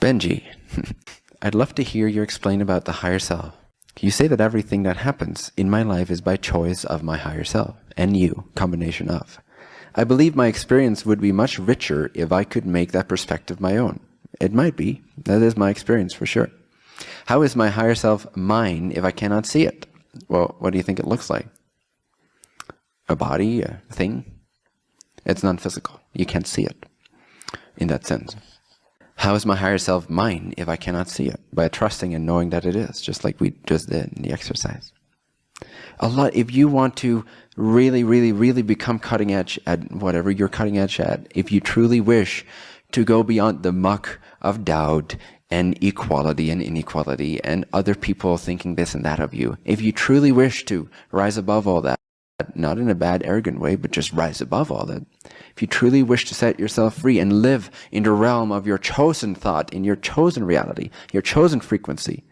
Benji, I'd love to hear you explain about the higher self. You say that everything that happens in my life is by choice of my higher self, and you, combination of. I believe my experience would be much richer if I could make that perspective my own. It might be. That is my experience for sure. How is my higher self mine if I cannot see it? Well, what do you think it looks like? A body, a thing? It's non-physical. You can't see it in that sense. How is my higher self mine if I cannot see it? By trusting and knowing that it is, just like we just did in the exercise. If you want to really become cutting edge at whatever you're cutting edge at, if you truly wish to go beyond the muck of doubt and equality and inequality and other people thinking this and that of you, if you truly wish to rise above all that, not in a bad, arrogant way, but just rise above all that. If you truly wish to set yourself free and live in the realm of your chosen thought, in your chosen reality, your chosen frequency,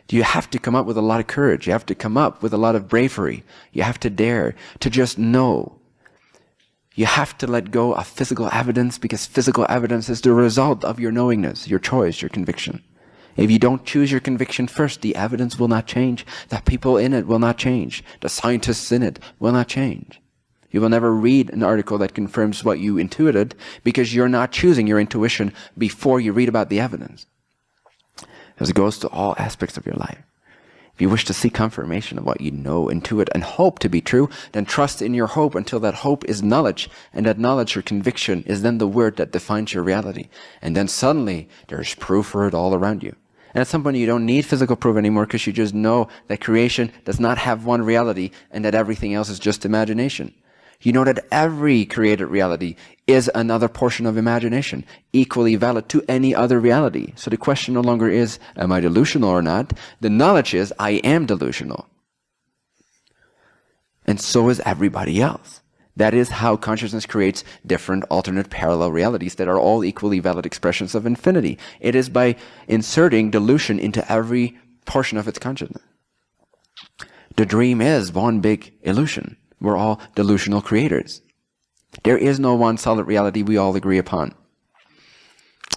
you have to come up with a lot of courage. You have to come up with a lot of bravery. You have to dare to just know. You have to let go of physical evidence, because physical evidence is the result of your knowingness, your choice, your conviction. If you don't choose your conviction first, the evidence will not change. The people in it will not change. The scientists in it will not change. You will never read an article that confirms what you intuited, because you're not choosing your intuition before you read about the evidence. As it goes to all aspects of your life. If you wish to see confirmation of what you know, intuit, and hope to be true, then trust in your hope until that hope is knowledge, and that knowledge or conviction is then the word that defines your reality. And then suddenly, there's proof for it all around you. And at some point, you don't need physical proof anymore, because you just know that creation does not have one reality, and that everything else is just imagination. You know that every created reality is another portion of imagination, equally valid to any other reality. So the question no longer is, am I delusional or not? The knowledge is, I am delusional. And so is everybody else. That is how consciousness creates different alternate parallel realities that are all equally valid expressions of infinity. It is by inserting delusion into every portion of its consciousness. The dream is one big illusion. We're all delusional creators. There is no one solid reality we all agree upon.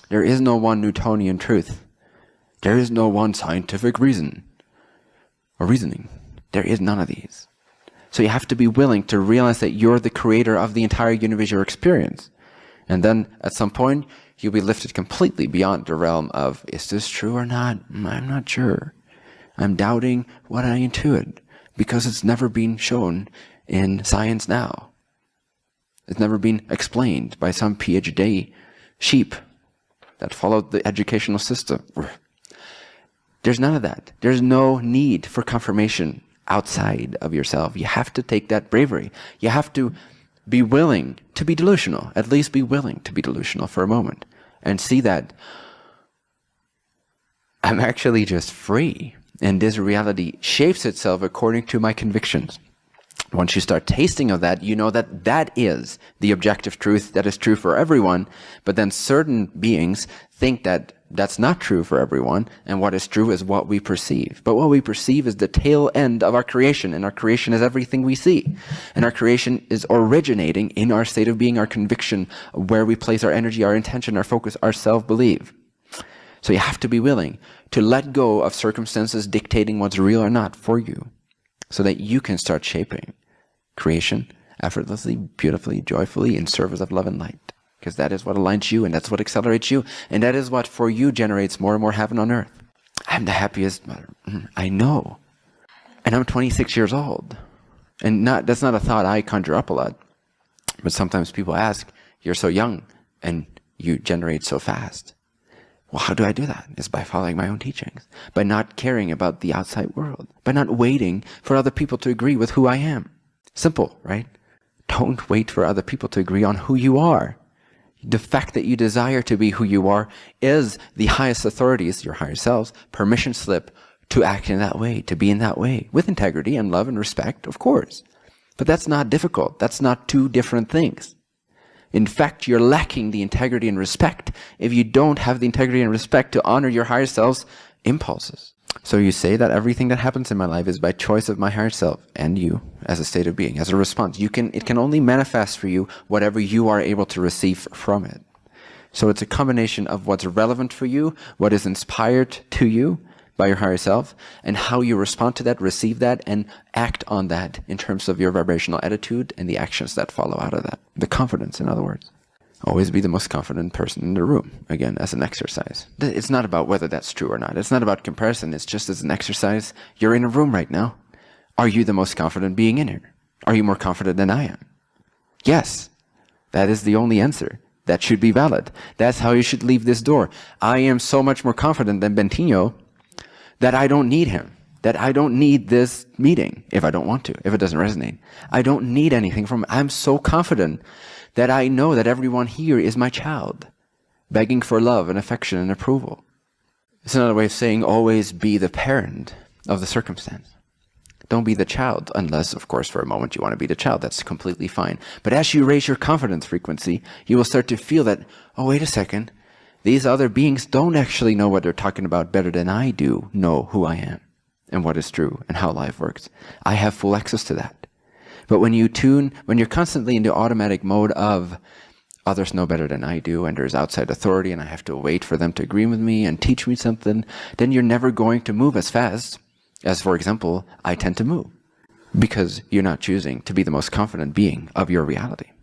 There is no one Newtonian truth. There is no one scientific reason or reasoning. There is none of these. So you have to be willing to realize that you're the creator of the entire universe, your experience. And then at some point, you'll be lifted completely beyond the realm of, is this true or not? I'm not sure. I'm doubting what I intuit, because it's never been shown in science now. It's never been explained by some PhD sheep that followed the educational system. There's none of that. There's no need for confirmation outside of yourself. You have to take that bravery. You have to be willing to be delusional. At least be willing to be delusional for a moment. And see that I'm actually just free. And this reality shapes itself according to my convictions. Once you start tasting of that, you know that that is the objective truth that is true for everyone. But then certain beings think that that's not true for everyone, and what is true is what we perceive. But what we perceive is the tail end of our creation, and our creation is everything we see. And our creation is originating in our state of being, our conviction, where we place our energy, our intention, our focus, our self-belief. So you have to be willing to let go of circumstances dictating what's real or not for you, so that you can start shaping creation effortlessly, beautifully, joyfully, in service of love and light. Because that is what aligns you, and that's what accelerates you, and that is what for you generates more and more heaven on earth. I'm the happiest mother. I know. And I'm 26 years old. And that's not a thought I conjure up a lot. But sometimes people ask, you're so young, and you generate so fast. Well, how do I do that? It's by following my own teachings. By not caring about the outside world. By not waiting for other people to agree with who I am. Simple, right? Don't wait for other people to agree on who you are. The fact that you desire to be who you are is the highest authority's, your higher selves, permission slip to act in that way, to be in that way, with integrity and love and respect, of course. But that's not difficult. That's not two different things. In fact, you're lacking the integrity and respect if you don't have the integrity and respect to honor your higher self's impulses. So you say that everything that happens in my life is by choice of my higher self and you as a state of being, as a response. It can only manifest for you whatever you are able to receive from it. So it's a combination of what's relevant for you, what is inspired to you by your higher self, and how you respond to that, receive that, and act on that in terms of your vibrational attitude and the actions that follow out of that. The confidence, in other words. Always be the most confident person in the room, again, as an exercise. It's not about whether that's true or not. It's not about comparison. It's just as an exercise. You're in a room right now. Are you the most confident being in here? Are you more confident than I am? Yes. That is the only answer. That should be valid. That's how you should leave this door. I am so much more confident than Bentinho that I don't need him. That I don't need this meeting if I don't want to, if it doesn't resonate. I don't need anything from him. I'm so confident that I know that everyone here is my child, begging for love and affection and approval. It's another way of saying always be the parent of the circumstance. Don't be the child, unless, of course, for a moment you want to be the child. That's completely fine. But as you raise your confidence frequency, you will start to feel that, oh, wait a second, these other beings don't actually know what they're talking about better than I do know who I am and what is true and how life works. I have full access to that. But when you're constantly in the automatic mode of others know better than I do and there's outside authority and I have to wait for them to agree with me and teach me something, then you're never going to move as fast as, for example, I tend to move. Because you're not choosing to be the most confident being of your reality.